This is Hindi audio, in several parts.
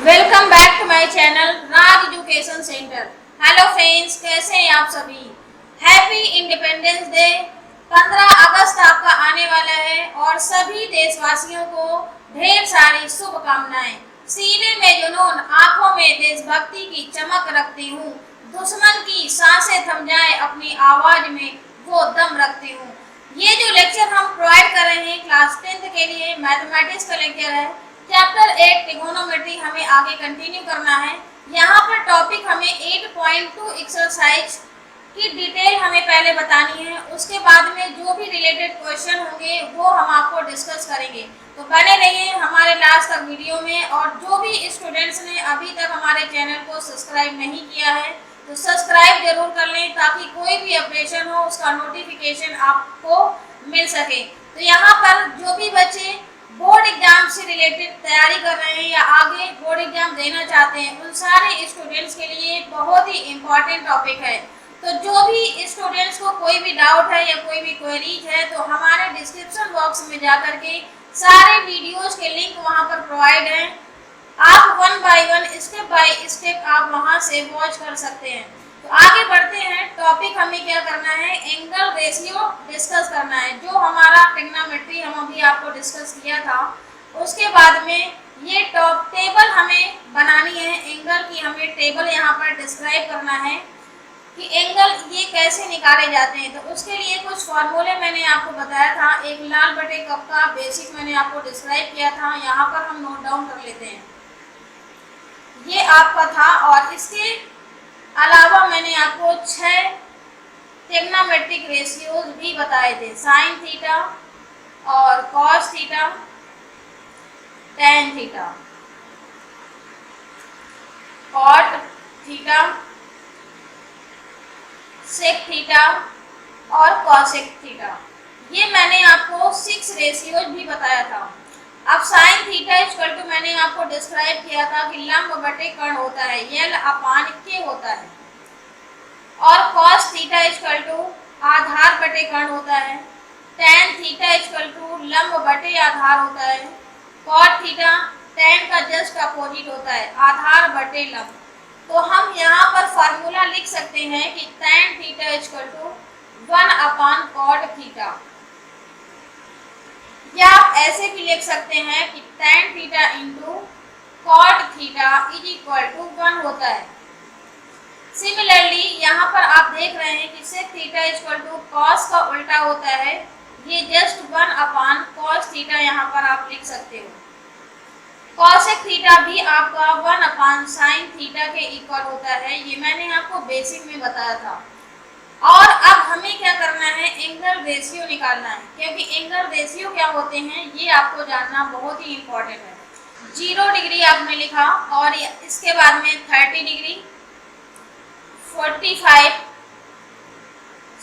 Welcome back to my channel Raj Education Centre. Hello friends, कैसे हैं आप सभी। Happy independence day. 15 अगस्त आपका आने वाला है और सभी देशवासियों को ढेर सारी शुभकामनाएं। सीने में जुनून, आंखों में देशभक्ति की चमक रखती हूँ। दुश्मन की सांसें थम जाए अपनी आवाज में वो दम रखती हूँ। ये जो लेक्चर हम प्रोवाइड कर रहे हैं क्लास 10th के लिए मैथमेटिक्स का लेक्चर है। चैप्टर 8 ट्रिगोनोमेट्री हमें आगे कंटिन्यू करना है। यहाँ पर टॉपिक हमें 8.2 एक्सरसाइज की डिटेल हमें पहले बतानी है। उसके बाद में जो भी रिलेटेड क्वेश्चन होंगे वो हम आपको डिस्कस करेंगे। तो बने रहिए हमारे लास्ट तक वीडियो में। और जो भी स्टूडेंट्स ने अभी तक हमारे चैनल को सब्सक्राइब नहीं किया है तो सब्सक्राइब जरूर कर लें ताकि कोई भी अपडेशन हो उसका नोटिफिकेशन आपको मिल सके। तो यहाँ पर जो भी बच्चे बोर्ड एग्जाम से रिलेटेड तैयारी कर रहे हैं या आगे बोर्ड एग्जाम देना चाहते हैं उन सारे स्टूडेंट्स के लिए बहुत ही इम्पोर्टेंट टॉपिक है। तो जो भी स्टूडेंट्स को कोई भी डाउट है या कोई भी क्वेरीज है तो हमारे डिस्क्रिप्शन बॉक्स में जाकर के सारे वीडियोज के लिंक वहाँ पर प्रोवाइड हैं। आप 1 बाय 1 स्टेप बाय स्टेप आप वहाँ से वॉच कर सकते हैं। तो आगे बढ़ते हैं। टॉपिक हमें क्या करना है, एंगल रेशियो डिस्कस करना है। जो हमारा ट्रिग्नोमेट्री हम अभी आपको डिस्कस किया था उसके बाद में ये टॉप टेबल हमें बनानी है। एंगल की हमें टेबल यहाँ पर डिस्क्राइब करना है कि एंगल ये कैसे निकाले जाते हैं। तो उसके लिए कुछ फॉर्मूले मैंने आपको बताया था। एक लाल बटे कप का बेसिक मैंने आपको डिस्क्राइब किया था, यहाँ पर हम नोट डाउन कर लेते हैं। ये आपका था और इसके अलावा मैंने आपको 6 ट्रिग्नोमेट्रिक रेशियोज भी बताए थे। साइन थीटा और cos theta, tan theta, cot theta, sec theta और कॉसेक थीटा। ये मैंने आपको 6 रेशियोज भी बताया था। अब साइन थीटा इक्वल टू मैंने आपको डिस्क्राइब किया था कि लंब बटे कर्ण होता है, यल अपान के होता है। और कॉस थीटा इक्वल टू आधार बटे कर्ण होता है। टेन थीटा इक्वल टू लंब बटे आधार होता है। कॉट थीटा टेन का जस्ट अपोजिट होता है, आधार बटे लंब। तो हम यहाँ पर फार्मूला लिख सकते हैं कि tan theta equal to 1 upon cot theta, या आप ऐसे भी लिख सकते हैं कि tan theta into cot theta is equal to 1 होता है। सिमिलरली यहाँ पर आप देख रहे हैं कि sec theta equal to cos का उल्टा होता है। ये जस्ट 1 अपान कॉस थीटा यहाँ पर आप लिख सकते हो। कॉसेक थीटा भी आपका 1 अपान साइन थीटा के इक्वल होता है। ये मैंने आपको बेसिक में बताया था। और अब हमें क्या करना है, एंगल रेशियो निकालना है। क्योंकि एंगल रेशियो क्या होते हैं ये आपको जानना बहुत ही इम्पोर्टेंट है। 0 डिग्री आपने लिखा और इसके बाद में 30 डिग्री, 45,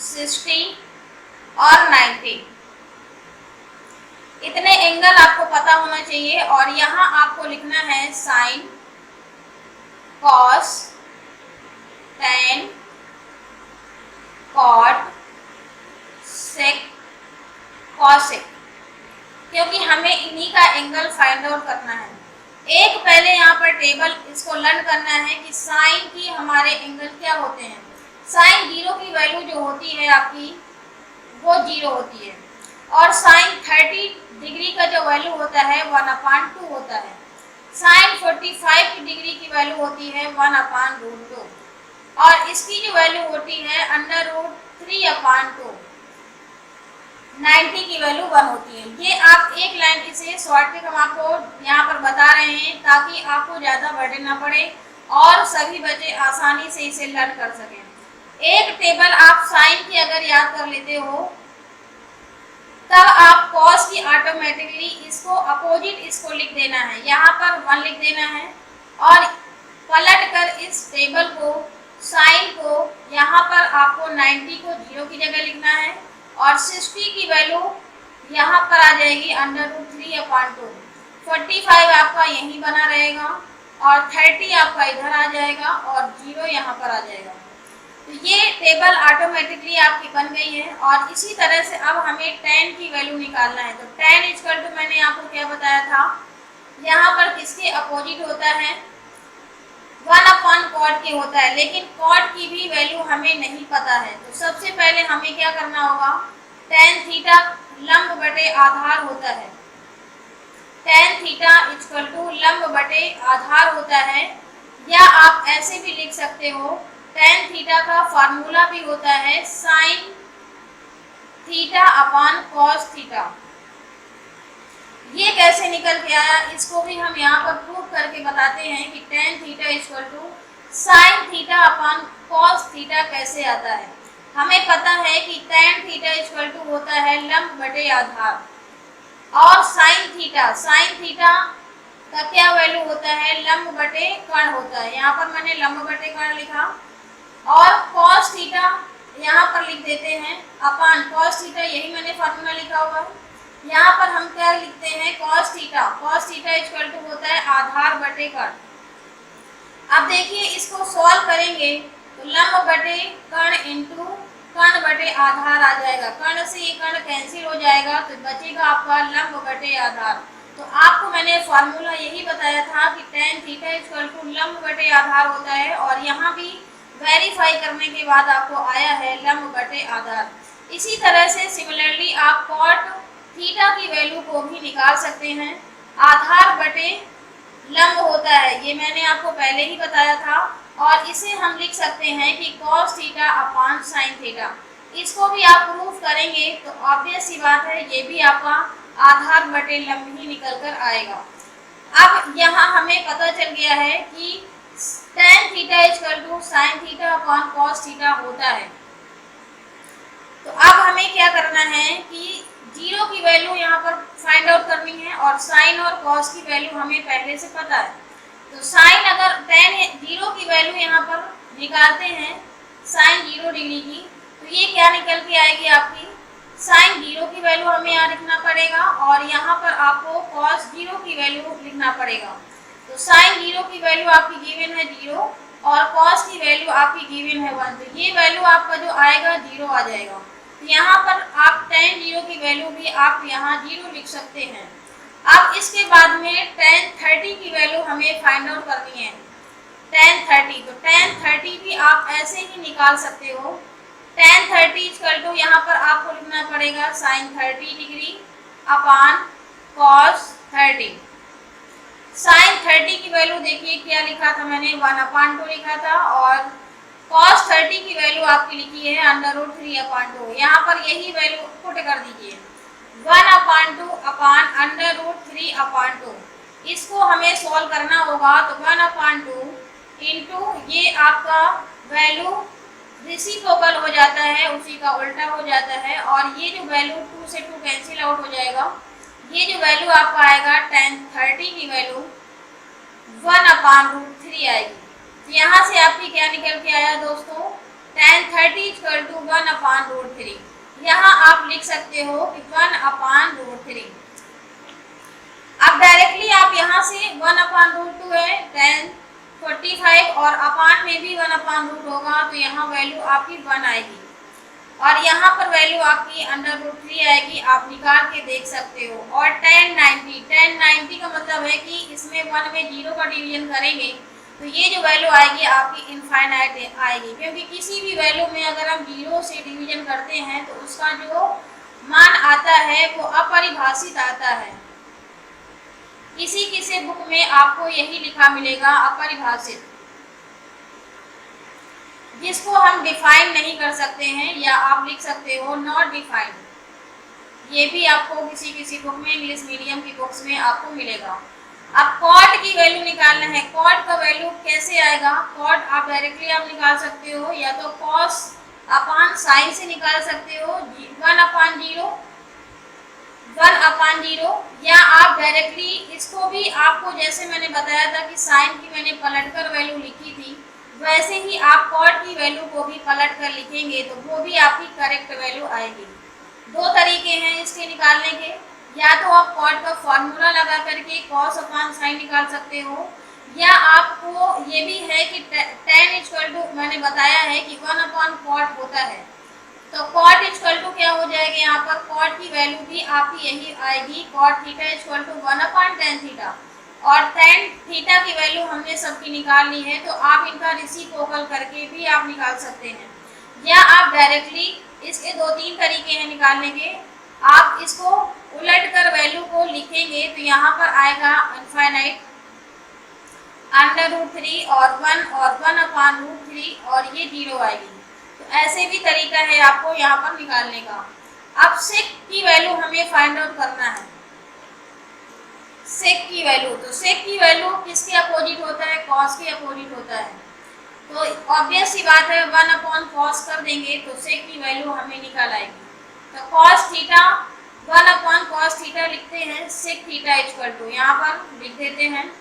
60 और 90, इतने एंगल आपको पता होना चाहिए। और यहाँ आपको लिखना है साइन, कॉस, टेन, कॉट, सेक, कॉसेक, क्योंकि हमें इन्हीं का एंगल फाइंड आउट करना है। एक पहले यहाँ पर टेबल इसको लर्न करना है कि साइन की हमारे एंगल क्या होते हैं। साइन 0 की वैल्यू जो होती है आपकी वो 0 होती है। और साइन 30 डिग्री का जो वैल्यू होता है 1/2 होता है। साइन 45 डिग्री की वैल्यू होती है 1/√2 और इसकी जो वैल्यू होती है √3/2। 90 की वैल्यू 1 होती है। ये आप एक लाइन से शॉर्ट ट्रिक हम आपको यहाँ पर बता रहे हैं ताकि आपको ज़्यादा बर्डन ना पड़े और सभी बच्चे आसानी से इसे लर्न कर सकें। एक टेबल आप साइन की अगर याद कर लेते हो तब आप कॉस की ऑटोमेटिकली इसको अपोजिट इसको लिख देना है। यहाँ पर 1 लिख देना है और पलट कर इस टेबल को साइन को यहाँ पर आपको 90 को 0 की जगह लिखना है और 60 की वैल्यू यहाँ पर आ जाएगी √3/2। 45 आपका यहीं बना रहेगा और 30 आपका इधर आ जाएगा और 0 यहाँ पर आ जाएगा। तो ये टेबल ऑटोमेटिकली आपकी बन गई है। और इसी तरह से अब हमें टेन की वैल्यू निकालना है। तो टेन इक्वल टू मैंने आपको क्या बताया था, यहाँ पर किसके अपोजिट होता है, वन अपॉन कॉट के होता है, लेकिन कॉट की भी वैल्यू हमें नहीं पता है। तो सबसे पहले हमें क्या करना होगा, टेन थीटा लंब बटे आधार होता है, टेन थीटा इक्वल टू लंब बटे आधार होता है। या आप ऐसे भी लिख सकते हो, टेन थीटा का फार्मूला भी होता है sine theta upon cos theta. ये कैसे निकल के आया, इसको भी हम यहाँ पर प्रूव करके बताते हैं कि tan theta equal to sine theta upon cos theta कैसे आता है। हमें पता है कि टेन थीटा इक्वल टू होता है लंब बटे आधार, और साइन थीटा का क्या वैल्यू होता है, लंब बटे कर्ण होता है। यहाँ पर मैंने लंब बटे कर्ण लिखा, और कॉस थीटा यहाँ पर लिख देते हैं अपॉन कॉस थीटा, यही मैंने फार्मूला लिखा हुआ है। यहाँ पर हम क्या लिखते हैं, कॉस थीटा इक्वल टू होता है आधार बटे कर्ण। अब देखिए इसको सॉल्व करेंगे तो लंब बटे कर्ण इंटू कर्ण बटे आधार आ जाएगा, कर्ण से ये कर्ण कैंसिल हो जाएगा, तो बचेगा आपका लंब बटे आधार। तो आपको मैंने फार्मूला यही बताया था कि टेन थीटा इक्वल टू लंब बटे आधार होता है, और यहाँ भी वेरीफाई करने के बाद आपको आया है लंब बटे आधार। इसी तरह से सिमिलरली आप कॉट थीटा की वैल्यू को भी निकाल सकते हैं, आधार बटे लंब होता है, ये मैंने आपको पहले ही बताया था। और इसे हम लिख सकते हैं कि cos theta upon sine theta. इसको भी आप प्रूफ करेंगे तो ऑब्वियस सी बात है, ये भी आपका आधार बटे लंब ही निकल कर आएगा। अब यहाँ हमें पता चल गया है कि tan theta equal to sine theta upon cos theta होता है। तो अब हमें क्या करना है कि जीरो की वैल्यू यहाँ पर फाइंड आउट करनी है, और साइन और कॉस की वैल्यू हमें पहले से पता है। तो साइन अगर tan जीरो की वैल्यू यहाँ पर निकालते हैं साइन 0 डिग्री की, तो ये क्या निकल के आएगी आपकी, साइन 0 की वैल्यू हमें यहाँ लिखना पड़ेगा, और यहाँ पर आपको कॉस 0 की वैल्यू लिखना पड़ेगा। तो साइन 0 की वैल्यू आपकी गिवन है 0, और कॉस की वैल्यू आपकी गिवन है 1, तो ये वैल्यू आपका जो आएगा 0 आ जाएगा। तो यहाँ पर आप tan 0 की वैल्यू भी आप यहाँ 0 लिख सकते हैं। अब इसके बाद में tan 30 की वैल्यू हमें फाइंड आउट करनी है, tan 30। तो tan 30 भी आप ऐसे ही निकाल सकते हो, tan 30 इक्वल टू यहाँ पर आपको लिखना पड़ेगा sine 30 degree upon cos 30। Sine 30 की वैल्यू देखिए क्या लिखा था मैंने, 1/2 लिखा था, और कॉस 30 की वैल्यू आपकी लिखी है √3/2। यहाँ पर यही वैल्यू पुट कर दीजिए, 1/2 अपॉन √3/2। इसको हमें सॉल्व करना होगा, तो 1/2 इंटू ये आपका वैल्यू रेसिप्रोकल हो जाता है, उसी का उल्टा हो जाता है, और ये जो वैल्यू 2 से 2 कैंसिल आउट हो जाएगा। ये जो वैल्यू आपका आएगा tan 30 की वैल्यू 1/√3 आएगी। तो यहाँ से आपकी क्या निकल के आया दोस्तों, tan 30 इक्वल टू 1/√3। यहाँ आप लिख सकते हो कि 1/√3। अब डायरेक्टली आप यहाँ से 1/√2 है tan 45, और अपान में भी 1/√2 होगा, तो यहाँ वैल्यू आपकी 1 आएगी, और यहाँ पर वैल्यू आपकी √3 आएगी, आप निकाल के देख सकते हो। और tan 90 का मतलब है कि इसमें 1 में 0 का डिवीजन करेंगे तो ये जो वैल्यू आएगी आपकी इनफाइनाइट आएगी, क्योंकि किसी भी वैल्यू में अगर हम 0 से डिवीजन करते हैं तो उसका जो मान आता है वो अपरिभाषित आता है। किसी किसी बुक में आपको यही लिखा मिलेगा अपरिभाषित, जिसको हम डिफाइन नहीं कर सकते हैं, या आप लिख सकते हो नॉट डिफाइंड। ये भी आपको किसी किसी बुक में, इंग्लिश मीडियम की बुक्स में आपको मिलेगा। अब कॉट की वैल्यू निकालना है, कॉट का वैल्यू कैसे आएगा, कॉट आप डायरेक्टली आप निकाल सकते हो, या तो कॉस अपॉन साइन से निकाल सकते हो 1/0, या आप डायरेक्टली इसको भी, आपको जैसे मैंने बताया था कि साइन की मैंने पलटकर वैल्यू लिखी थी, वैसे ही आप कॉट की वैल्यू को भी पलट कर लिखेंगे तो वो भी आपकी करेक्ट वैल्यू आएगी। दो तरीके हैं इसके निकालने के, या तो आप कॉट का फॉर्मूला लगा करके कॉस अपॉन साइन निकाल सकते हो, या आपको ये भी है कि tan इक्वल टू, मैंने बताया है कि 1/cot होता है, तो cot इक्वल टू क्या हो जाएगा, यहाँ पर cot की वैल्यू भी आपकी यही आएगी, cot theta equal to 1/tan theta, और tan थीटा की वैल्यू हमने सबकी निकाल ली है, तो आप इनका रेसिप्रोकल करके भी आप निकाल सकते हैं, या आप डायरेक्टली, इसके दो तीन तरीके हैं निकालने के। आप इसको उलट कर वैल्यू को लिखेंगे तो यहाँ पर आएगा इनफाइनाइट √3 और 1 और 1/√3 और ये 0 आएगी। तो ऐसे भी तरीका है आपको यहाँ पर निकालने का। अब सेक की वैल्यू हमें फाइंड आउट करना है। सेक की वैल्यू, तो सेक की वैल्यू किसके अपोजिट होता है? कॉस के अपोजिट होता है। तो ऑब्वियस सी बात है 1/cos कर देंगे तो सेक की वैल्यू हमें निकल आएगी। तो cos थीटा 1/cos थीटा लिखते हैं, सेक थीटा इक्वल टू, यहाँ पर लिख देते हैं।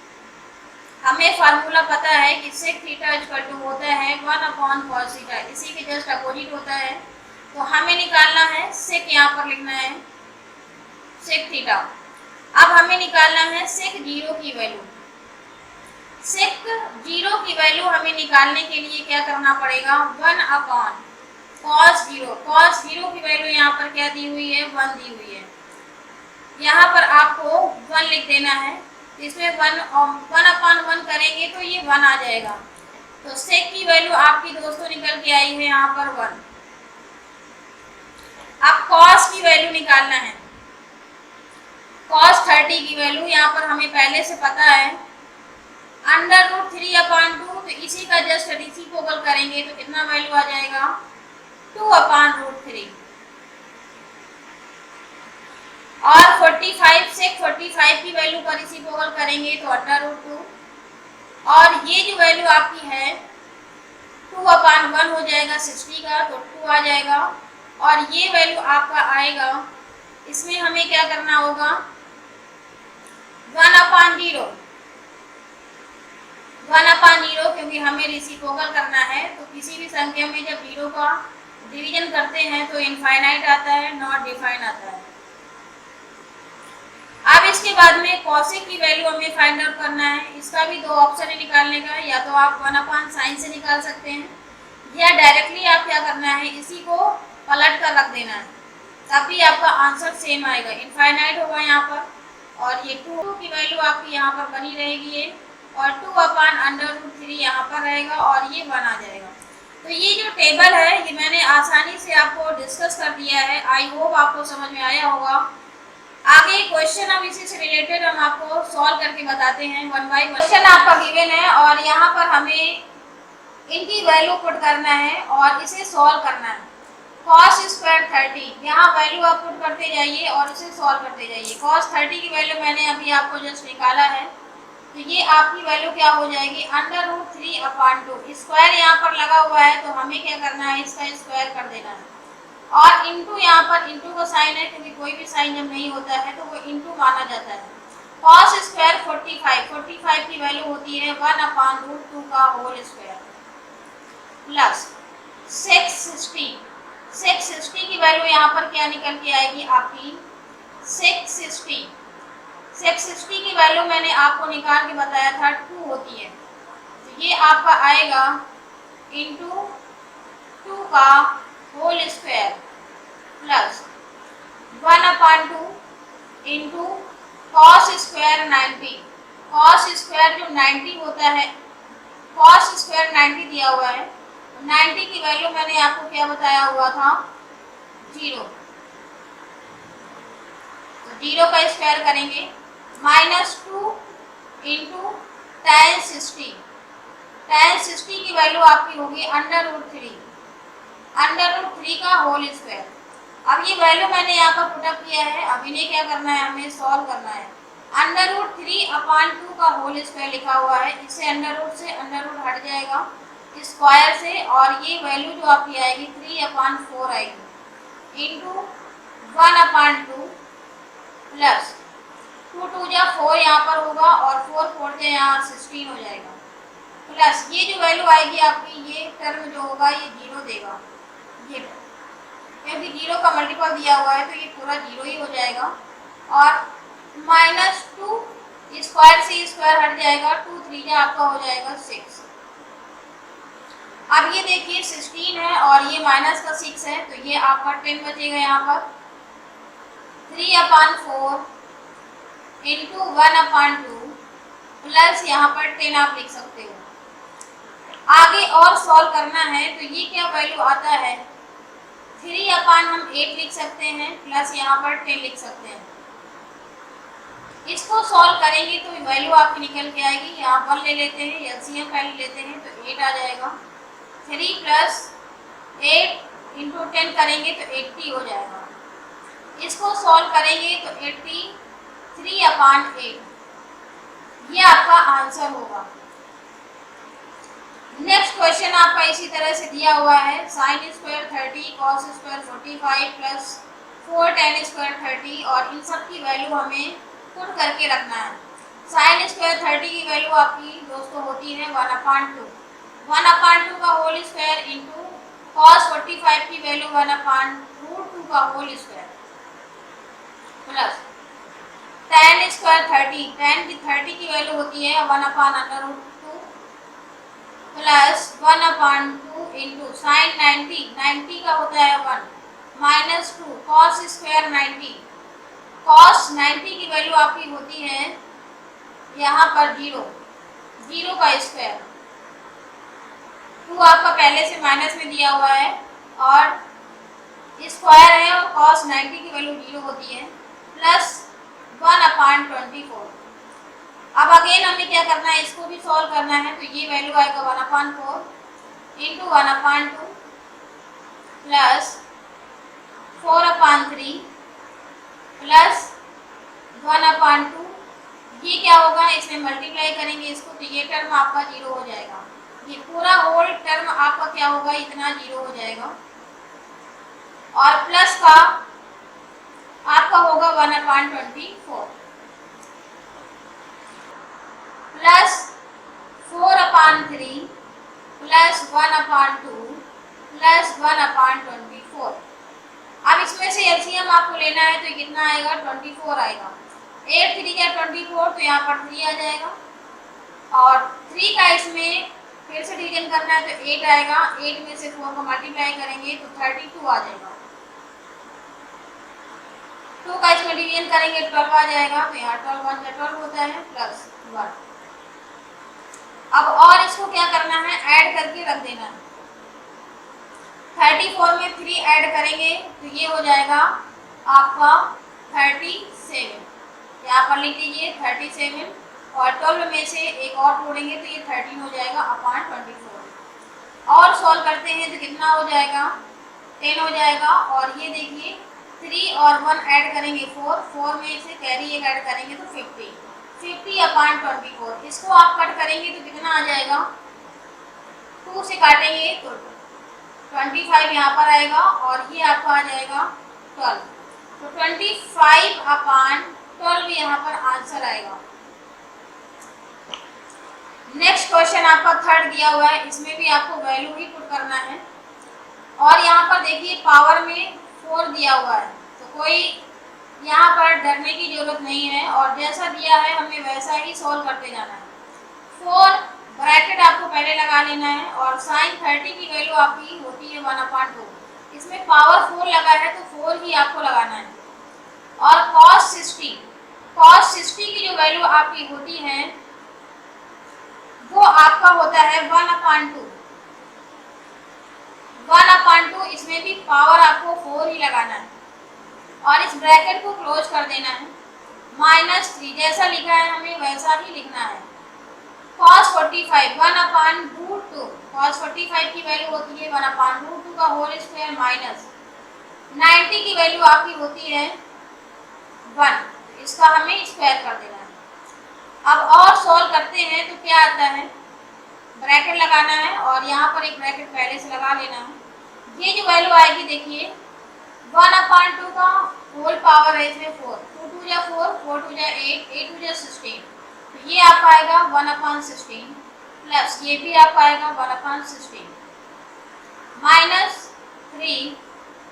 हमें फार्मूला पता है कि सेक थीटा इक्वल टू होता है 1/cos थीटा, इसी के जस्ट अपोजिट होता है। तो हमें निकालना है सेक, यहाँ पर लिखना है सेक थीटा। अब हमें निकालना है सेक 0 की वैल्यू। सेक 0 की वैल्यू हमें निकालने के लिए क्या करना पड़ेगा? 1/cos 0। cos 0 की वैल्यू यहाँ पर क्या दी हुई है? 1 दी हुई है। यहाँ पर आपको 1 लिख देना है। इसमें 1/1 करेंगे तो ये 1 आ जाएगा। तो सेक की वैल्यू आपकी दोस्तों निकल के आई है यहाँ पर 1। अब cos की वैल्यू निकालना है। cos 30 की वैल्यू यहाँ पर हमें पहले से पता है √3/2, तो इसी का जस्ट रेसिप्रोकल करेंगे तो कितना वैल्यू आ जाएगा? 2/√3। और 45 से 45 की वैल्यू का रेसिप्रोकल करेंगे तो √2, और ये जो वैल्यू आपकी है 2/1 हो जाएगा 60 का, तो 2 आ जाएगा। और ये वैल्यू आपका आएगा, इसमें हमें क्या करना होगा? 1/0, 1/0, क्योंकि हमें रेसिप्रोकल करना है। तो किसी भी संख्या में जब 0 का डिवीजन करते हैं तो इनफाइनाइट आता है, नॉट डिफाइन आता है। अब इसके बाद में कॉसेक की वैल्यू हमें फाइंड आउट करना है। इसका भी दो ऑप्शन है निकालने का, या तो आप 1/sin से निकाल सकते हैं, या डायरेक्टली आप क्या करना है, इसी को पलट कर रख देना है, तभी आपका आंसर सेम आएगा। इनफाइनाइट होगा यहाँ पर, और ये 2 की वैल्यू आपकी यहाँ पर बनी रहेगी ये, और 2/√3 यहाँ पर रहेगा, और ये 1 आ जाएगा। तो ये जो टेबल है ये मैंने आसानी से आपको डिस्कस कर दिया है। आई होप आपको समझ में आया होगा। आगे क्वेश्चन अब इसी से रिलेटेड हम आपको सॉल्व करके बताते हैं 1 बाय 1। क्वेश्चन आपका गिवन है और यहाँ पर हमें इनकी वैल्यू पुट करना है और इसे सॉल्व करना है। cos स्क्वायर 30, यहाँ वैल्यू आप पुट करते जाइए और इसे सॉल्व करते जाइए। cos 30 की वैल्यू मैंने अभी आपको जस्ट निकाला है, तो ये आपकी वैल्यू क्या हो जाएगी? √3/2। स्क्वायर यहाँ पर लगा हुआ है तो हमें क्या करना है? इसका स्क्वायर कर देना है, और इंटू, यहाँ पर इंटू का साइन है क्योंकि कोई भी साइन जब नहीं होता है तो वो इंटू माना जाता है। cos स्क्वायर 45 की वैल्यू होती है 1/√2 का होल स्क्वायर, प्लस सेक 60 की वैल्यू यहाँ पर क्या निकल के आएगी आपकी? सेक 60 की वैल्यू मैंने आपको निकाल के बताया था 2 होती है, तो ये आपका आएगा इंटू 2 का whole square plus 1/2 into cos square 90। cos square जो 90 होता है, cos स्क्वायर 90 दिया हुआ है, 90 की वैल्यू मैंने आपको क्या बताया हुआ था? 0। तो 0 का स्क्वायर करेंगे, -2 इंटू tan 60। tan 60 की वैल्यू आपकी होगी √3 का होल स्क्वायर। अब ये वैल्यू मैंने यहाँ पर पुटअप किया है, अब इन्हें क्या करना है? हमें सॉल्व करना है। √3/2 का होल स्क्वायर लिखा हुआ है, इससे अंडर से अंडर हट जाएगा स्क्वायर से, और ये वैल्यू जो आपकी आएगी 3/4 आएगी इंटू 1/2 प्लस 2 2 जा 4 यहाँ पर होगा, और 4 4 जा यहाँ 16 हो जाएगा, प्लस ये जो वैल्यू आएगी आपकी, ये टर्म जो होगा ये 0 देगा, ये क्योंकि 0 का मल्टीपल दिया हुआ है तो ये पूरा 0 ही हो जाएगा, और -2 स्क्वायर से स्क्वायर हट जाएगा, 2 3 जा आपका हो जाएगा 6। अब ये देखिए 16 है और ये माइनस का 6 है, तो ये आपका 10 बचेगा यहाँ पर। 3/4 इंटू 1/2 प्लस यहाँ पर 10 आप लिख सकते हो। आगे और सॉल्व करना है तो ये क्या वैल्यू आता है, 3/, हम 8 लिख सकते हैं, प्लस यहाँ पर 10 लिख सकते हैं। इसको सॉल्व करेंगे तो वैल्यू आपकी निकल के आएगी, यहाँ 1 ले लेते हैं, एलसीएम पहले लेते हैं तो 8 आ जाएगा। 3 + 8 × 10 करेंगे तो 80 हो जाएगा। इसको सॉल्व करेंगे तो 80 3/8, ये आपका आंसर होगा। नेक्स्ट क्वेश्चन आपका इसी तरह से दिया हुआ है, sin² 30 cos² 45 प्लस 4 tan² 30, और इन सब की वैल्यू हमें पुट करके रखना है। sin² 30 की वैल्यू आपकी दोस्तों होती है 1/2, 1/2 का होल स्क्वायर इंटू cos 45 की वैल्यू 1/√2 का whole square plus tan² 30, tan की 30 की वैल्यू होती है 1/√2 प्लस 1/2 इंटू साइन 90 का होता है 1 -2 cos² 90, cos 90 की वैल्यू आपकी होती है यहाँ पर 0 का स्क्वायर, 2 आपका पहले से माइनस में दिया हुआ है और स्क्वायर है और cos 90 की वैल्यू 0 होती है, प्लस 1/24। अब अगेन हमें क्या करना है, इसको भी सॉल्व करना है तो ये वैल्यू आएगा 1/4 इंटू 1/2 प्लस 4/3 प्लस 1/2, ये क्या होगा, इसमें मल्टीप्लाई करेंगे इसको तो ये टर्म आपका 0 हो जाएगा, ये पूरा होल टर्म आपका क्या होगा, इतना 0 हो जाएगा, और प्लस का आपका होगा 1/24 प्लस 4/3 प्लस 1/2 प्लस 1/24। अब इसमें से एलसीएम आपको लेना है तो कितना आएगा, 24 आएगा। 8 3 क्या 24, तो यहाँ पर 3 आ जाएगा, और 3 का इसमें फिर से डिवीजन करना है तो 8 आएगा, 8 में से 4 को मल्टीप्लाई करेंगे तो 32 आ जाएगा, 2 का इसमें डिवीजन करेंगे 12 आ जाएगा, तो यहाँ 12 1 12 होता है प्लस 1। अब और इसको क्या करना है, ऐड करके रख देना है। 34 में 3 ऐड करेंगे तो ये हो जाएगा आपका 37, यहाँ पर लिख लीजिए 37, और 12 में से एक और जोड़ेंगे तो ये 13 हो जाएगा अपॉन 24। और सॉल्व करते हैं तो कितना हो जाएगा, 10 हो जाएगा, और ये देखिए 3 और 1 ऐड करेंगे 4 में से कैरी एक ऐड करेंगे तो 50/24। इसको आप कट करेंगे तो कितना आ जाएगा, 2 से काटेंगे तो 25 यहाँ पर आएगा, और ये आपका आ जाएगा 12, तो 25/12 यहाँ पर आंसर आएगा। नेक्स्ट क्वेश्चन आपका थर्ड दिया हुआ है, इसमें भी आपको वैल्यू ही पुट करना है, और यहाँ पर देखिए पावर में 4 दिया हुआ है, तो कोई यहाँ पर डरने की जरूरत नहीं है, और जैसा दिया है हमें वैसा ही सॉल्व करते जाना है। 4 ब्रैकेट आपको पहले लगा लेना है, और साइन 30 की वैल्यू आपकी होती है 1/2, इसमें पावर 4 लगा है तो 4 ही आपको लगाना है, और cos 60 की जो वैल्यू आपकी होती है वो आपका होता है 1/2, इसमें भी पावर आपको 4 ही लगाना है, और इस ब्रैकेट को क्लोज कर देना है, -3 जैसा लिखा है हमें वैसा ही लिखना है। cos 45 1/√2, cos 45 की वैल्यू होती है 1/√2 का होल स्क्वायर माइनस 90 की वैल्यू आपकी होती है 1, इसका हमें स्क्वायर कर देना है। अब और सॉल्व करते हैं तो क्या आता है, ब्रैकेट लगाना है, और यहाँ पर एक ब्रैकेट पहले से लगा लेना है। ये जो वैल्यू आएगी देखिए 1/2 का होल पावर है इसमें 4, 2 2 जा 4, 4 2 जा 8, 8 2 जा 16, तो ये आपका आएगा 1/16, प्लस ये भी आपका आएगा 1/16 -3,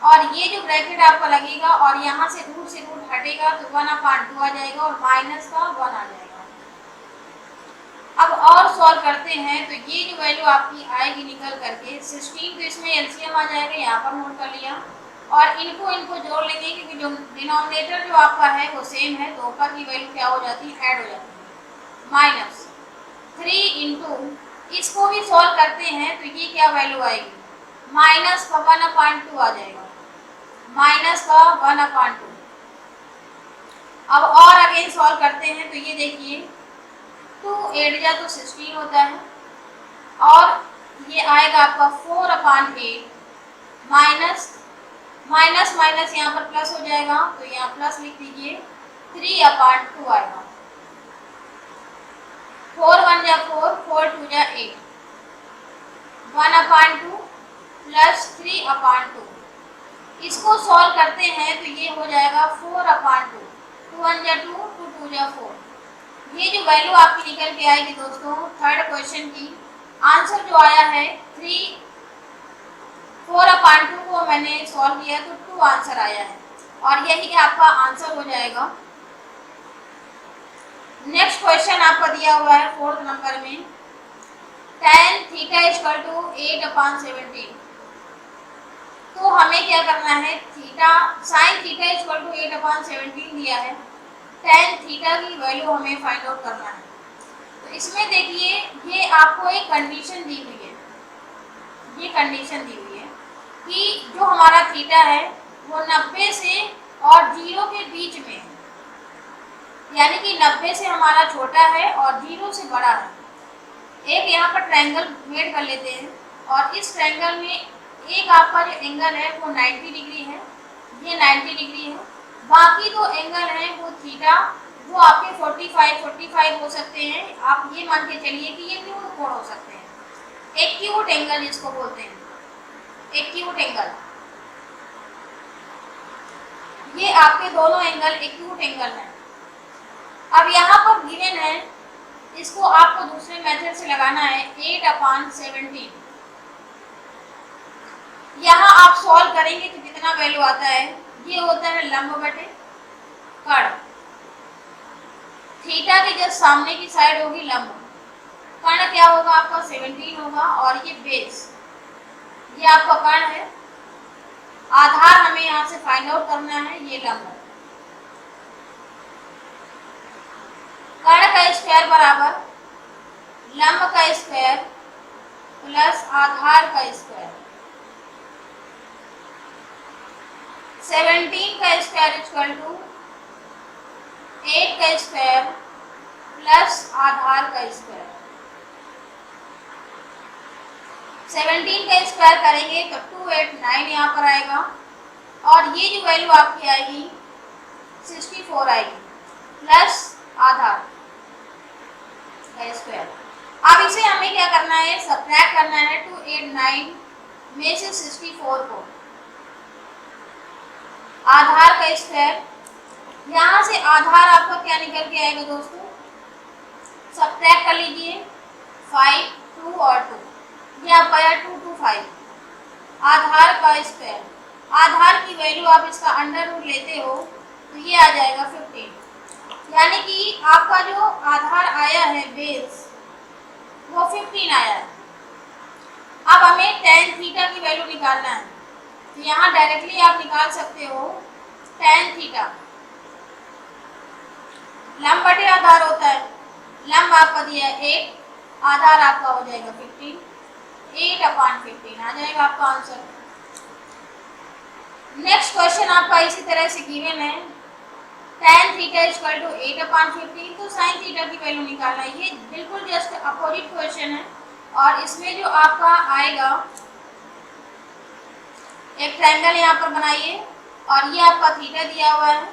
और ये जो ब्रैकेट आपका लगेगा और यहाँ से रूट हटेगा तो 1/2 आ जाएगा, और माइनस का 1 आ जाएगा। अब और सॉल्व करते हैं तो ये जो वैल्यू आपकी आएगी निकल करके 16, तो इसमें एलसीएम आ जाएगा, यहाँ पर नोट कर लिया, और इनको जोड़ लेंगे क्योंकि जो डिनोमिनेटर जो आपका है वो सेम है, तो ऊपर की वैल्यू क्या हो जाती है, ऐड हो जाती है, माइनस 3 इंटू, इसको भी सॉल्व करते हैं तो ये क्या वैल्यू आएगी, माइनस का 1/2 आ जाएगा, माइनस का 1/2। अब और अगेन सॉल्व करते हैं तो ये देखिए 2 8 जा तो 16 होता है, और ये आएगा आपका 4/8, माइनस माइनस माइनस यहाँ पर प्लस हो जाएगा तो यहाँ प्लस लिख दीजिए, 3/2 आएगा। 4 1 जा 4, 4 2 जा 8, 1/2 प्लस 3/2। इसको सॉल्व करते हैं तो ये हो जाएगा 4/2, 2 1 जा 2, 2 2 जा 4। ये जो वैल्यू आपकी निकल के आएगी दोस्तों थर्ड क्वेश्चन की, आंसर जो आया है 4/2 को मैंने सॉल्व किया तो 2 आंसर आया है, और यही आपका आंसर हो जाएगा। नेक्स्ट क्वेश्चन आपका दिया हुआ है 4th नंबर में, tan थीटा इक्वल टू 8/17। तो हमें क्या करना है, theta sine theta equal to 8/17 दिया है, tan थीटा की वैल्यू हमें फाइंड आउट करना है। तो इसमें देखिए ये आपको एक कंडीशन दी हुई है, ये कंडीशन दी हुई है कि जो हमारा थीटा है वो 90 से और 0 के बीच में है, यानी कि 90 से हमारा छोटा है और 0 से बड़ा है। एक यहाँ पर ट्रायंगल मेड कर लेते हैं, और इस ट्रायंगल में एक आपका जो एंगल है वो 90 डिग्री है, ये 90 डिग्री है, बाकी जो एंगल है वो थीटा, वो आपके 45 हो सकते हैं। आप ये मान के चलिए कि ये न्यून कोण हो सकते हैं, एक्यूट एंगल जिसको बोलते हैं, एक्यूट एंगल। ये आपके दोनों एंगल एक्यूट एंगल हैं। अब यहाँ पर गिवन है, इसको आपको दूसरे मेथड से लगाना है 8/17। यहाँ आप सॉल्व करेंगे तो कितना वैल्यू आता है, ये होता है लंब बटे कर्ण। थीटा के जस्ट सामने की साइड होगी लंब, कर्ण क्या होगा आपका 17 होगा, और ये बेस, ये आपका कर्ण है। आधार हमें यहाँ से फाइंड आउट करना है, ये लंब। कर्ण का स्क्वायर बराबर लंब का स्क्वायर प्लस आधार का स्क्वायर। 17 का स्क्वायर इक्वल टू 8 का स्क्वायर प्लस आधार का स्क्वायर। 17 का स्क्वायर करेंगे तो 289 यहाँ पर आएगा, और ये जो वैल्यू आपकी आएगी 64 आएगी, प्लस आधार का स्क्वायर। अब इसे हमें क्या करना है, सब्ट्रैक्ट करना है 289 में से 64 को, आधार का स्क्वायर। यहाँ से आधार आपका क्या निकल के आएगा दोस्तों, सब्ट्रैक्ट कर लीजिए 5 2 और 2, ये आपका आया 2 2 5। आधार का स्क्वायर, आधार की वैल्यू आप इसका अंडर रूट लेते हो तो ये आ जाएगा 15, यानी कि आपका जो आधार आया है बेस वो 15 आया है। अब हमें tan थीटा की वैल्यू निकालना है, तो यहाँ डायरेक्टली आप निकाल सकते हो tan थीटा, लंब बटे आधार होता है, लंब आपका दिया है 8, आधार आपका हो जाएगा 15, 8/15 आ जाएगा आपका आंसर। नेक्स्ट क्वेश्चन आपका इसी तरह से गिवन है, tan थीटा इक्वल टू 8/15, तो sin थीटा की वैल्यू निकालना है। ये बिल्कुल जस्ट अपोजिट क्वेश्चन है, और इसमें जो आपका आएगा एक ट्रायंगल यहाँ पर बनाइए, और ये आपका थीटा दिया हुआ है,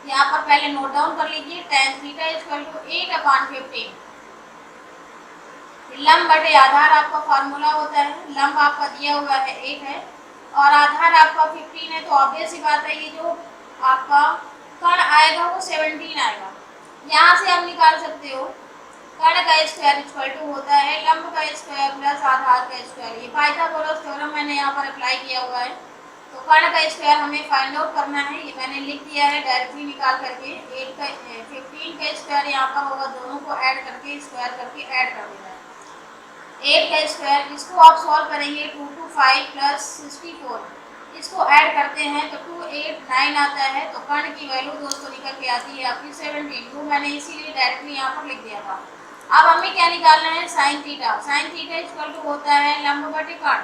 यहाँ पर पहले नोट डाउन कर लीजिए tan थीटा इक्वल टू 8/15। लंब बटे आधार आपका फार्मूला होता है, लंब आपका दिया हुआ है 8 है और आधार आपका 15 है, तो ऑब्वियस सी बात है ये जो आपका कर्ण आएगा वो 17 आएगा। यहाँ से आप निकाल सकते हो कर्ण का स्क्वायर इक्वल टू होता है लंब का स्क्वायर प्लस आधार का स्क्वायर। ये पाइथागोरस थ्योरम मैंने यहाँ पर अप्लाई किया हुआ है। तो कर्ण का स्क्वायर हमें फाइंड आउट करना है, ये मैंने लिख दिया है डायरेक्टली निकाल करके। 15 का स्क्वायर यहाँ पर होगा, दोनों को ऐड करके स्क्वायर करके ऐड कर देना है। 8 का स्क्वायर, इसको आप सॉल्व करेंगे 2 2 5 प्लस 64, इसको ऐड करते हैं तो 289 आता है। तो कर्ण की वैल्यू दोस्तों निकल के आती है आपकी 17, वो मैंने इसीलिए डायरेक्टली यहाँ पर लिख दिया था। अब हमें क्या निकालना है, sine theta. Sine theta equal to होता है लंब बटे कर्ण।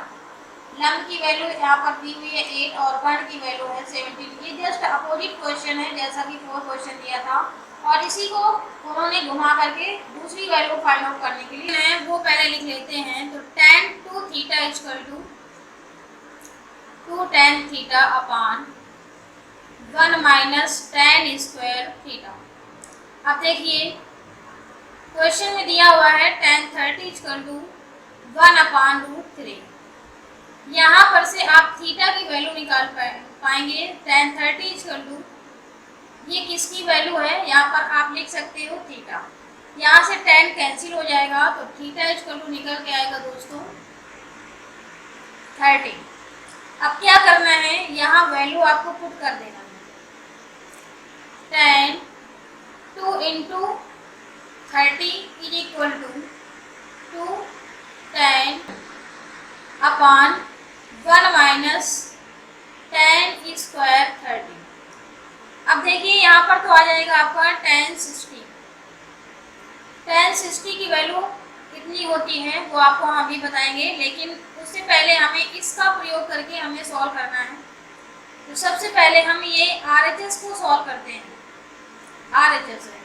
लंब की वैल्यू यहाँ पर दी हुई है 8 और कर्ण की वैल्यू है 17। ये जस्ट अपोजिट क्वेश्चन है जैसा कि 4 क्वेश्चन दिया था, और इसी को उन्होंने घुमा करके दूसरी वैल्यू फाइंड आउट करने के लिए है वो पहले लिख लेते हैं। तो tan 2 theta equal to 2 tan theta upon 1 minus tan square theta. अब देखिए क्वेश्चन में दिया हुआ है tan 30 equal to 1 upon root 3। यहाँ पर से आप थीटा की वैल्यू निकाल पाएंगे। tan 30 इक्वल टू ये किसकी वैल्यू है, यहाँ पर आप लिख सकते हो थीटा। यहाँ से tan कैंसिल हो जाएगा तो थीटा इक्वल टू निकल के आएगा दोस्तों 30। अब क्या करना है, यहाँ वैल्यू आपको पुट कर देना है। tan 2 into 30 is equal to 2 tan upon 1 minus tan square 30। अब देखिए यहाँ पर तो आ जाएगा आपका tan 60। tan 60 की वैल्यू कितनी होती है वो आपको हम अभी बताएंगे, लेकिन उससे पहले हमें इसका प्रयोग करके हमें सॉल्व करना है। तो सबसे पहले हम ये RHS को सॉल्व करते हैं। RHS है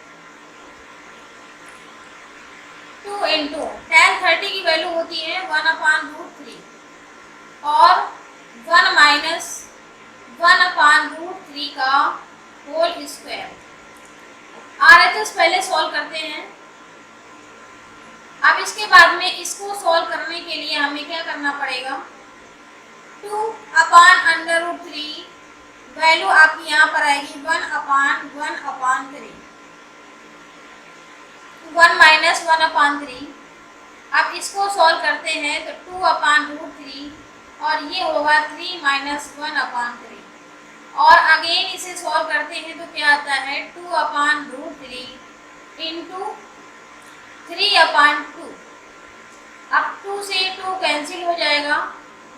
2 इंटू tan 30 की वैल्यू होती है 1 अपान रूट 3 और 1 माइनस 1 अपान रूट 3 का होल स्क्वायर। RHS पहले सॉल्व करते हैं। अब इसके बाद में इसको सॉल्व करने के लिए हमें क्या करना पड़ेगा, 2 अपान अंडर रूट 3 वैल्यू आपकी यहाँ पर आएगी 1 अपान 3, 1 माइनस 1 अपान 3। अब इसको सॉल्व करते हैं तो 2 अपान रूट 3 और ये होगा 3 माइनस 1 अपान 3, और अगेन इसे सॉल्व करते हैं तो क्या आता है 2 अपान रूट 3 इंटू 3 अपान 2। अब 2 से 2 कैंसिल हो जाएगा,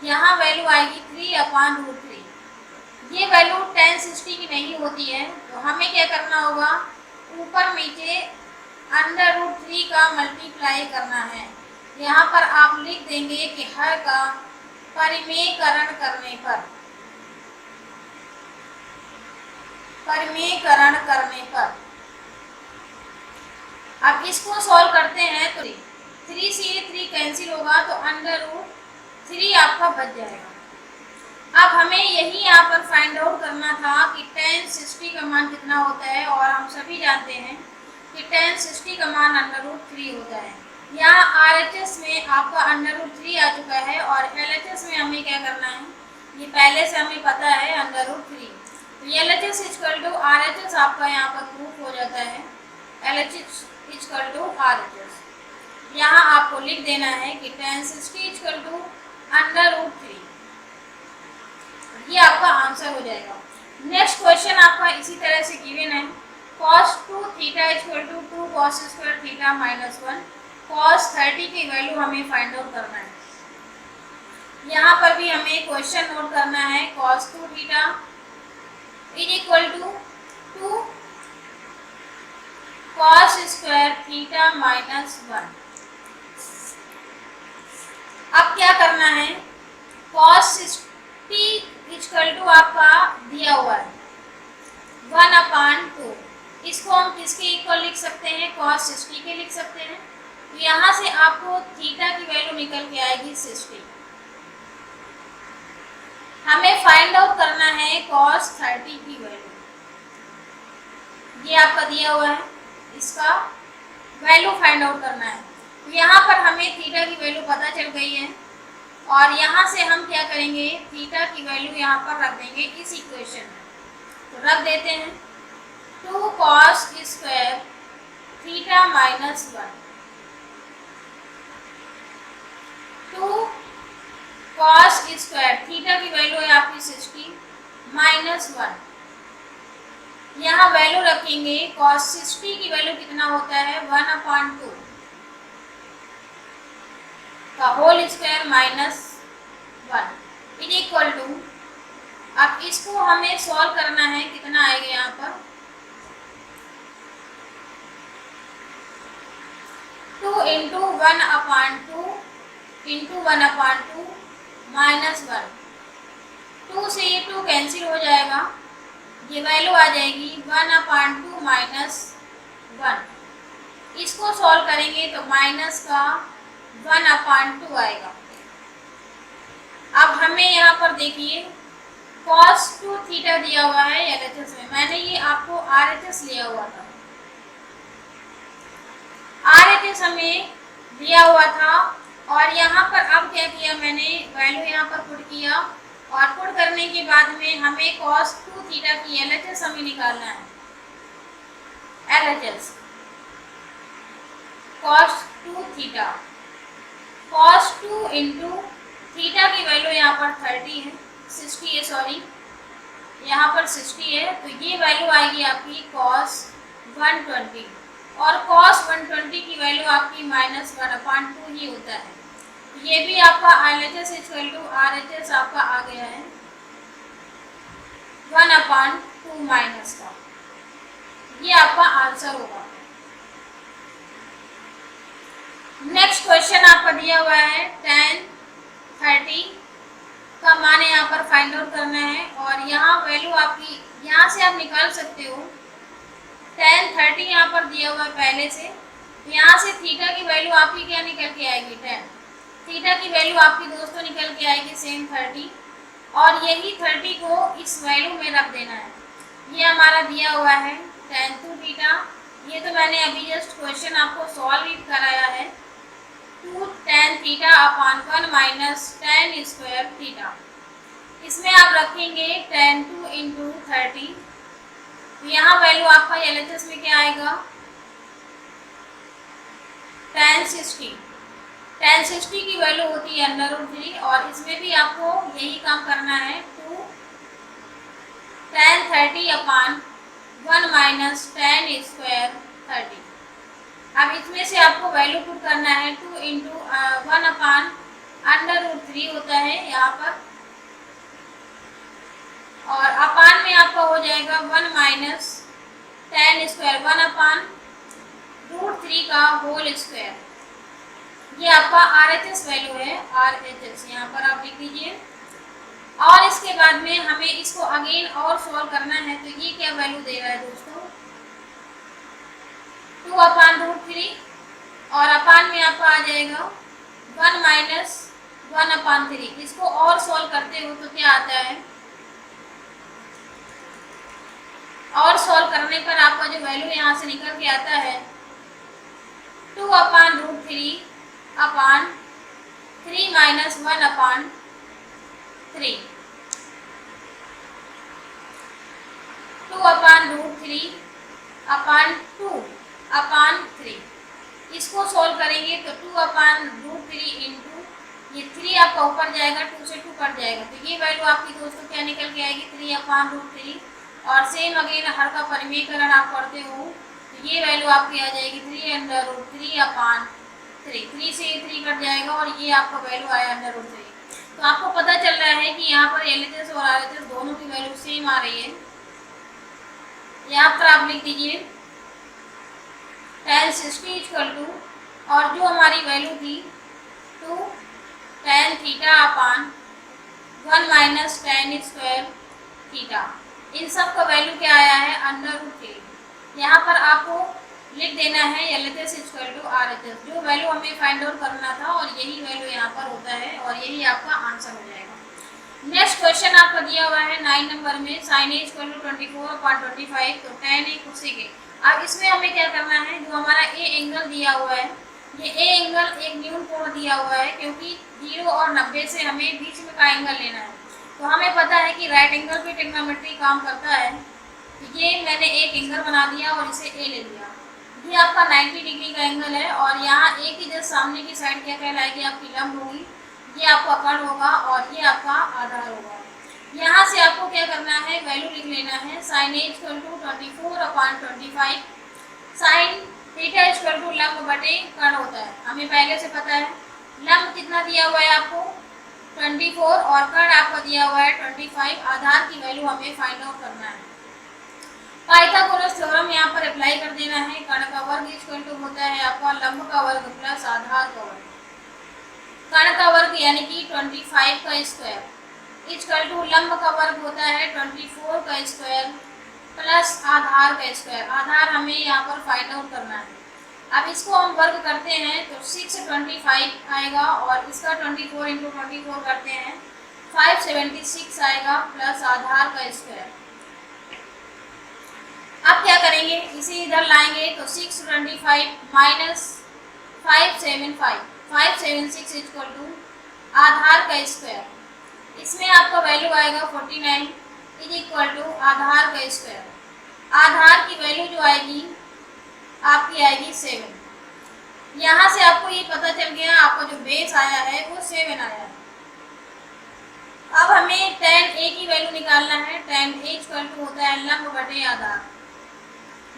यहाँ वैल्यू आएगी 3 अपान रूट 3। ये वैल्यू tan 60 की नहीं होती है, तो हमें क्या करना होगा, ऊपर नीचे अंडर रूट 3 का मल्टीप्लाई करना है। यहाँ पर आप लिख देंगे कि हर का परिमेयकरण करने पर अब इसको सॉल्व करते हैं तो 3 से 3 कैंसिल होगा तो अंडर रूट 3 आपका बच जाएगा। अब हमें यही यहाँ पर फाइंड आउट करना था कि tan 60 का मान कितना होता है, और हम सभी जानते हैं कि tan 60 का मान अंडर रूट 3 होता है। यहाँ RHS में आपका अंडर रूट 3 आ चुका है और LHS में हमें क्या करना है, ये पहले से हमें पता है अंडर रूट 3। तो LHS इक्वल टू RHS आपका यहाँ पर प्रूफ हो जाता है, LHS इक्वल टू RHS। यहाँ आपको लिख देना है कि tan 60 equal to under root 3, ये आपका आंसर हो जाएगा। नेक्स्ट क्वेश्चन आपका इसी तरह से गिवन है, cos 2 theta equal to 2 cos square theta minus 1। cos 30 की वैल्यू हमें फाइंड आउट करना है। यहाँ पर भी हमें क्वेश्चन नोट करना है, cos 2 theta is equal to 2 cos square theta minus 1। अब क्या करना है, cos 60 इक्वल टू आपका दिया हुआ है 1 अपान 2। इसको हम किसके इक्वल लिख सकते हैं, cos 60 के लिख सकते हैं। तो यहाँ से आपको थीटा की वैल्यू निकल के आएगी 60। हमें फाइंड आउट करना है cos 30 की वैल्यू, ये आपका दिया हुआ है, इसका वैल्यू फाइंड आउट करना है। तो यहाँ पर हमें थीटा की वैल्यू पता चल गई है, और यहाँ से हम क्या करेंगे, थीटा की वैल्यू यहाँ पर रख देंगे इस इक्वेशन में। तो रख देते हैं 2 cos square theta minus 1, 2 cos square theta की वैल्यू है आपकी 60 माइनस 1। यहाँ वैल्यू रखेंगे, cos 60 की वैल्यू कितना होता है 1 अपान 2 का whole square minus 1 is equal to, अब इसको हमें सॉल्व करना है, कितना आएगा यहाँ पर 2 इंटू 1/2 इंटू 1/2 -1। 2 से ये 2 कैंसिल हो जाएगा, ये वैल्यू आ जाएगी 1/2 -1। इसको सॉल्व करेंगे तो माइनस का 1/2 आएगा। अब हमें यहाँ पर देखिए cos 2 थीटा दिया हुआ है LHS में, मैंने ये आपको RHS लिया हुआ था। RHS हमें दिया हुआ था और यहाँ पर अब क्या किया मैंने, वैल्यू यहाँ पर पुट किया और पुट करने के बाद में हमें cos 2 थीटा की LHS हमें निकालना है। LHS cos 2 theta, cos 2 into theta की वैल्यू यहाँ पर 30 है, 60 है, सॉरी यहाँ पर 60 है, तो ये वैल्यू आएगी आपकी cos 120 और cos 120 की वैल्यू आपकी -1/2 ही होता है। ये भी आपका LHS RHS आपका आ गया है 1/2 माइनस का, ये आपका आंसर होगा। नेक्स्ट क्वेश्चन आपका दिया हुआ है tan 30 का मान यहाँ पर फाइंड आउट करना है और यहाँ वैल्यू आपकी यहाँ से आप निकाल सकते हो। tan 30 यहाँ पर दिया हुआ है पहले से, यहाँ से थीटा की वैल्यू आपकी क्या निकल के आएगी, tan थीटा की वैल्यू आपकी दोस्तों निकल के आएगी सेम 30 और यही 30 को इस वैल्यू में रख देना है। ये हमारा दिया हुआ है tan 2 थीटा, ये तो मैंने अभी जस्ट क्वेश्चन आपको सॉल्व ही कराया है। 2 tan theta upon 1 minus tan square theta, इसमें आप रखेंगे tan 2 इंटू 30, तो यहाँ वैल्यू आपका LHS में क्या आएगा, tan 60। tan 60 की वैल्यू होती है √3 और इसमें भी आपको यही काम करना है। 2 tan 30 upon 1 minus tan square 30। अब इसमें से आपको वैल्यू पुट करना है, 2 इंटू 1/√3 होता है यहाँ पर और अपान में आपका हो जाएगा 1 माइनस tan स्क्वायर 1/√3 का होल स्क्वायर। ये आपका RHS वैल्यू है, RHS यहाँ पर आप लिख दीजिए और इसके बाद में हमें इसको अगेन और सॉल्व करना है। तो ये क्या वैल्यू दे रहा है दोस्तों, 2/√3 और अपान में आपका आ जाएगा 1 माइनस 1/3। इसको और सॉल्व करते हो तो क्या आता है, और सॉल्व करने पर आपका जो वैल्यू यहाँ से निकल के आता है 2/√3 अपॉन 3 माइनस 1/3, 2/√3 अपॉन 2/3। इसको सॉल्व करेंगे तो 2/√3 इंटू ये 3 आपका ऊपर जाएगा, 2 से 2 कट जाएगा, तो ये वैल्यू आपकी दोस्तों क्या निकल के आएगी, 3/√3 और सेम अगेन हर का परिमेयकरण आप करते हो तो ये वैल्यू आपकी आ जाएगी 3/√3/3। 3 से 3 कट जाएगा और ये आपका वैल्यू आया √3। तो आपको पता चल रहा है कि यहाँ पर LHS और RHS दोनों की वैल्यू सेम आ रही है। यहाँ पर आप लिख दीजिए tan 60 = और जो हमारी वैल्यू थी 2 tan theta upon 1 minus tan square theta, इन सब का वैल्यू क्या आया है, √3। यहाँ पर आपको लिख देना है LHS = RHS, जो वैल्यू हमें फाइंड आउट करना था और यही वैल्यू यहाँ पर होता है और यही आपका आंसर हो जाएगा। नेक्स्ट क्वेश्चन आपका दिया हुआ है 9 नंबर में, sin A = 24/25, तो tan A cosec A। अब इसमें हमें क्या करना है, जो हमारा A एंगल दिया हुआ है, ये A एंगल एक न्यून कोण दिया हुआ है क्योंकि 0 और 90 से हमें बीच में का एंगल लेना है। तो हमें पता है कि राइट एंगल पे ट्रिग्नोमेट्री काम करता है, तो ये मैंने एक एंगल बना दिया और इसे A ले लिया। ये आपका 90 डिग्री का एंगल है और यहाँ A की जस्ट सामने की साइड क्या कहलाएगी, आपकी लंब होगी, ये आपका कर्ण होगा और ये आपका आधार होगा। यहाँ से आपको क्या करना है, वैल्यू लिख लेना है, sin A = 24/25, sin थीटा = लंब बटे कर्ण होता है, हमें पहले से पता है। लंब कितना दिया हुआ है आपको 24 और कर्ण आपका दिया हुआ है 25, आधार की वैल्यू हमें फाइंड आउट करना है। पाइथागोरस थ्योरम यहाँ पर अप्लाई कर देना है, कर्ण का वर्ग वर्ग इक्वल टू होता है आपका लंब का वर्ग प्लस आधार का वर्ग। कर्ण का वर्ग यानी कि 25 का स्क्वायर इक्वल टू लंब का वर्ग होता है 24 का स्क्वायर प्लस आधार का स्क्वायर। आधार हमें यहाँ पर फाइंड आउट करना है। अब इसको हम वर्ग करते हैं तो 625 आएगा और इसका 24 इंटू 24 करते हैं 576 आएगा प्लस आधार का स्क्वायर। अब क्या करेंगे, इसे इधर लाएंगे तो 625 माइनस 576 इक्वल टू आधार का स्क्वायर। इसमें आपका वैल्यू आएगा 49 इज इक्वल टू आधार का स्क्वायर। आधार की वैल्यू जो आएगी आपकी आएगी 7। यहाँ से आपको ये पता चल गया आपका जो बेस आया है वो 7 आया है। अब हमें tan a की वैल्यू निकालना है। tan a इक्वल टू होता है लंब बटे आधार।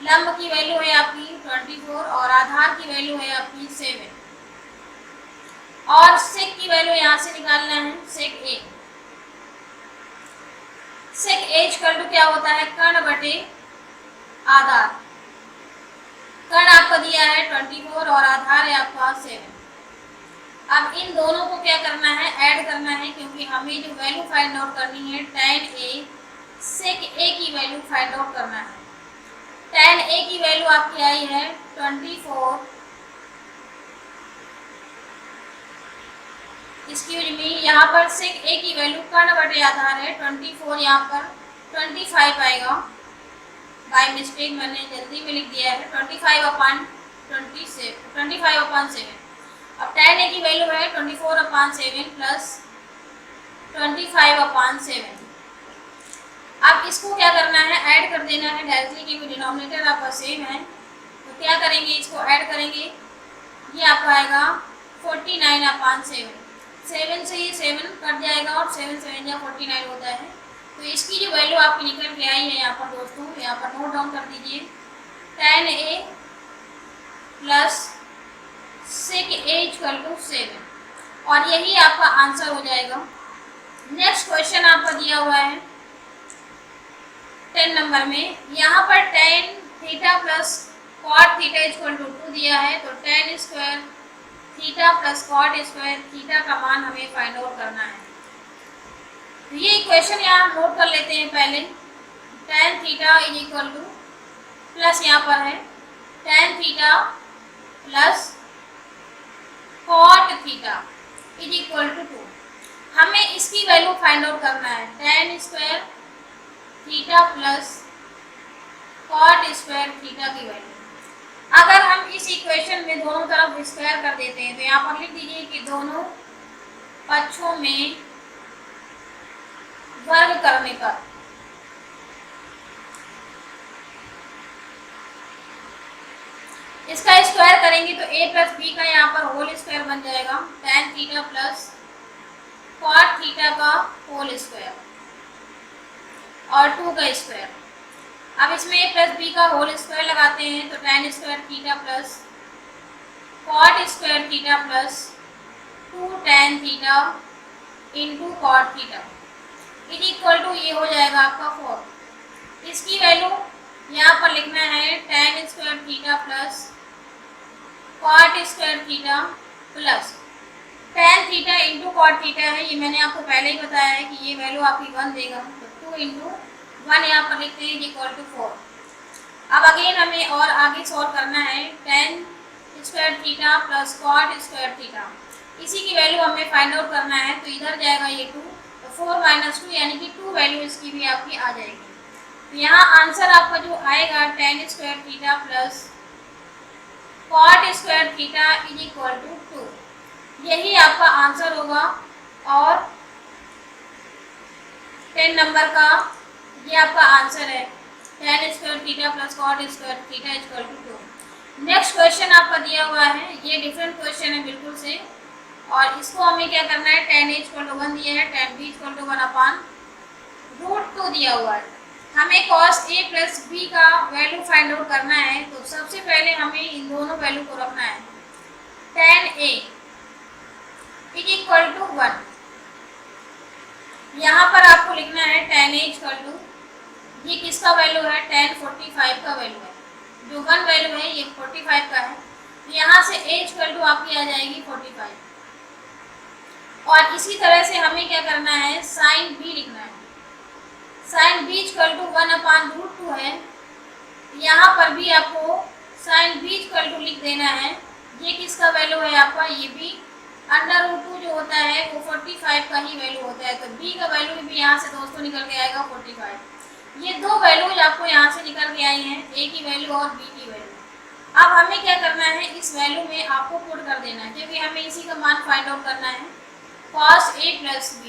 लंब की वैल्यू है आपकी 24 और आधार की वैल्यू है आपकी 7 और sec की वैल्यू यहाँ से निकालना है sec a। sec a equal to क्या होता है कर्ण बटे आधार। कर्ण आपका दिया है 24 और आधार है आपका 7। अब इन दोनों को क्या करना है, ऐड करना है, क्योंकि हमें जो वैल्यू फाइंड आउट करनी है tan a sec a की वैल्यू फाइंड आउट करना है। tan a की वैल्यू आपकी आई है 24 एक्सक्यूज मी, यहाँ पर sec a की वैल्यू कर्ण बटे आधार है 24, यहाँ पर 25 आएगा। बाय मिस्टेक मैंने जल्दी में लिख दिया है 25/7। अब tan a की वैल्यू है 24/7 प्लस 25/7। अब इसको क्या करना है, ऐड कर देना है डायरेक्टली, क्योंकि डिनोमिनेटर आपका सेम है। तो क्या करेंगे, इसको ऐड करेंगे, ये आपका आएगा 49/7। 7 से ये 7 कट जाएगा और 7 7 या 49 होता है। तो इसकी जो वैल्यू आपकी निकल के आई है यहाँ पर दोस्तों, यहाँ पर नोट डाउन कर दीजिए tan a plus sec a equal to 7 और यही आपका आंसर हो जाएगा। नेक्स्ट क्वेश्चन आपका दिया हुआ है 10 नंबर में। यहाँ पर tan theta plus cot theta equal to 2 दिया है, तो tan square theta plus cot square theta का मान हमें फाइंड आउट करना है। तो ये इक्वेशन यहाँ नोट कर लेते हैं पहले। tan theta is equal to plus यहाँ पर है tan theta plus cot theta is equal to 2। हमें इसकी वैल्यू फाइंड आउट करना है tan square theta plus cot square theta की वैल्यू। अगर हम इस इक्वेशन में दोनों तरफ स्क्वायर कर देते हैं तो यहाँ पर लिख दीजिए कि दोनों पक्षों में वर्ग करने पर इसका स्क्वायर करेंगे तो a प्लस बी का यहाँ पर होल स्क्वायर बन जाएगा tan theta plus cot theta का होल स्क्वायर और 2 का स्क्वायर। अब इसमें a प्लस बी का होल स्क्वायर लगाते हैं तो tan square theta plus cot square theta plus 2 tan theta into cot theta is equal to ये हो जाएगा आपका 4। इसकी वैल्यू यहाँ पर लिखना है tan square theta plus cot square theta plus tan theta into cot theta है, ये मैंने आपको पहले ही बताया है कि ये वैल्यू आपकी 1 देगा, तो 2 इंटू 1 यहाँ पर लिखते हैं इक्वल टू 4। अब अगेन हमें और आगे सॉल्व करना है tan square theta plus cot square theta, इसी की वैल्यू हमें फाइंड आउट करना है। तो इधर जाएगा ये 2, तो 4 माइनस 2 यानी कि 2 वैल्यू इसकी भी आपकी आ जाएगी। तो यहाँ आंसर आपका जो आएगा tan square theta plus cot square theta is equal to 2, यही आपका आंसर होगा। और 10 नंबर का ये आपका आंसर है tan square theta plus cot square theta equal to 2। Next question आपका दिया हुआ है, ये डिफरेंट क्वेश्चन है बिल्कुल से, और इसको हमें क्या करना है, tan a इक्वल टू 1 दिया है, tan b इक्वल टू 1/√2 दिया हुआ है। हमें cos a प्लस b का वैल्यू फाइंड आउट करना है। तो सबसे पहले हमें इन दोनों वैल्यू को रखना है। tan a is equal to 1, यहाँ पर आपको लिखना है tan a इक्वल टू, ये किसका वैल्यू है, tan 45 का वैल्यू है। जो 1 वैल्यू है ये 45 का है, तो यहाँ से a इक्वल टू आपकी आ जाएगी 45। और इसी तरह से हमें क्या करना है, साइन b लिखना है। साइन b इक्वल टू 1/√2 है, यहाँ पर भी आपको साइन b इक्वल टू लिख देना है। ये किसका वैल्यू है आपका, ये भी √2 जो होता है वो 45 का ही वैल्यू होता है, तो b का वैल्यू भी यहाँ से दोस्तों निकल के आएगा 45। ये दो वैल्यूज आपको यहाँ से निकल के आई हैं, a की वैल्यू और b की वैल्यू। अब हमें क्या करना है, इस वैल्यू में आपको पुट कर देना है, क्योंकि हमें इसी का मान फाइंड आउट करना है, cos a प्लस b।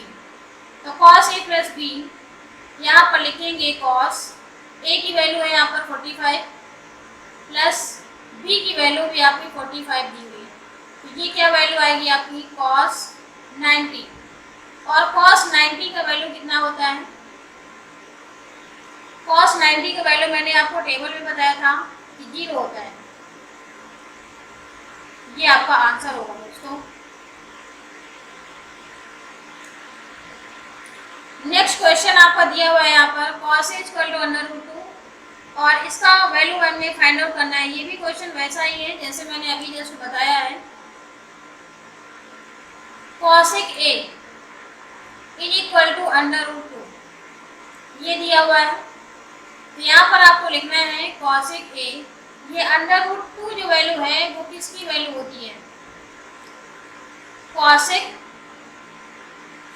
तो cos a प्लस b यहाँ पर लिखेंगे, cos a की वैल्यू है यहाँ पर 45 प्लस b की वैल्यू भी आपकी 45 दी हुई है, तो ये क्या वैल्यू आएगी आपकी, cos 90। और cos 90 का वैल्यू कितना होता है, cos 90 का वैल्यू मैंने आपको टेबल में बताया था कि 0 होता है। ये आपका आंसर होगा दोस्तों। नेक्स्ट क्वेश्चन आपका दिया हुआ है यहाँ पर, cos a इक्वल टू √2 और इसका वैल्यू हमें फाइंड आउट करना है। ये भी क्वेश्चन वैसा ही है जैसे मैंने अभी जस्ट बताया है। cosec a is equal to √2 ये दिया हुआ है, तो यहाँ पर आपको लिखना है cosec a, ये √2 जो वैल्यू है वो किसकी वैल्यू होती है, cosec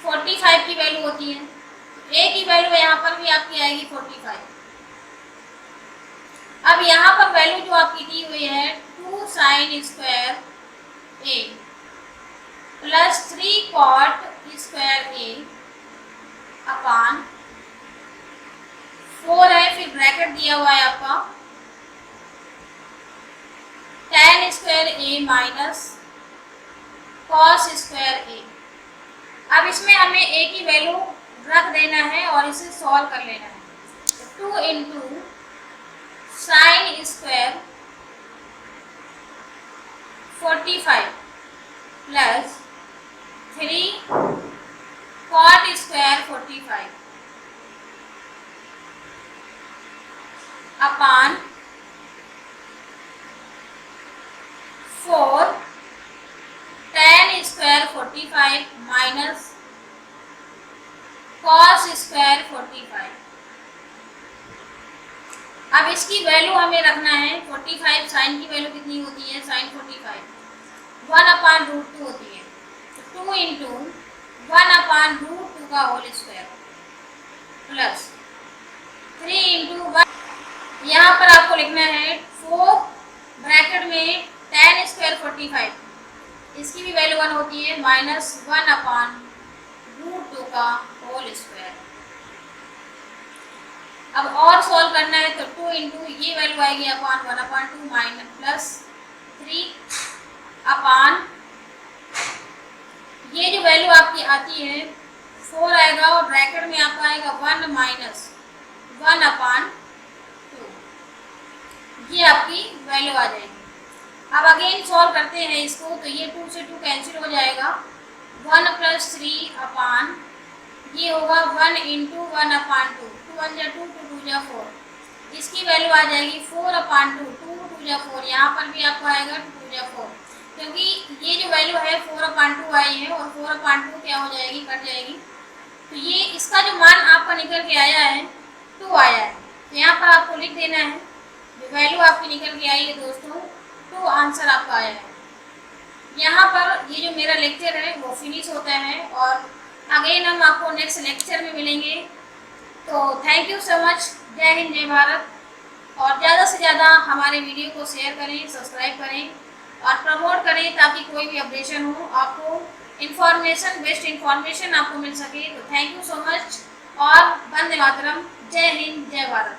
45 की वैल्यू होती है, तो a की वैल्यू यहाँ पर भी आपकी आएगी 45। अब यहाँ पर वैल्यू जो आपकी दी हुई है 2 sin square a plus 3 cot square a अपान 4 है, फिर ब्रैकेट दिया हुआ है आपका tan square a minus cos square a। अब इसमें हमें a की वैल्यू रख देना है और इसे सॉल्व कर लेना है। 2 into sine square 45 plus 3 cot square 45 अपान 4 tan square 45 minus cos square 45। अब इसकी वैल्यू हमें रखना है 45, साइन की वैल्यू कितनी होती है, साइन 45 1/√2 होती है, तो 2 इंटू 1/√2 का होल स्क्वायर प्लस 3 इंटू 1, यहाँ पर आपको लिखना है 4 ब्रैकेट में tan स्क्वायर 45 इसकी भी वैल्यू 1 होती है माइनस 1/√2 का होल स्क्वायर। अब और सॉल्व करना है तो 2 इंटू ये वैल्यू आएगी अपान 1/2 माइनस प्लस 3 अपान ये जो वैल्यू आपकी आती है 4 आएगा और ब्रैकेट में आपका आएगा 1 माइनस 1/2, ये आपकी वैल्यू आ जाएगी। अब अगेन सॉल्व करते हैं इसको, तो ये 2 से 2 कैंसिल हो जाएगा, 1 प्लस 3 अपान ये होगा 1 इंटू 1/2, 2 1 जा 2, 2 2 जा 4, इसकी वैल्यू आ जाएगी 4/2, 2 2 जा 4, यहाँ पर भी आपको आएगा 2 2 जा 4, क्योंकि ये जो वैल्यू है 4/2 आई है और 4/2 क्या हो जाएगी, कट जाएगी, तो ये इसका जो मान आपका निकल के आया है 2 आया है, तो यहाँ पर आपको लिख देना है जो वैल्यू आपकी निकल के आई है दोस्तों 2 आंसर आपका आया है। यहाँ पर ये जो मेरा लेक्चर है वो फिनिश होता है और अगेन हम आपको नेक्स्ट लेक्चर में मिलेंगे। तो थैंक यू सो मच, जय हिंद जय भारत। और ज़्यादा से ज़्यादा हमारे वीडियो को शेयर करें, सब्सक्राइब करें और प्रमोट करें ताकि कोई भी अपडेशन हो आपको इन्फॉर्मेशन, बेस्ट इन्फॉर्मेशन आपको मिल सके। तो थैंक यू सो मच और वंदे मातरम, जय हिंद जय भारत।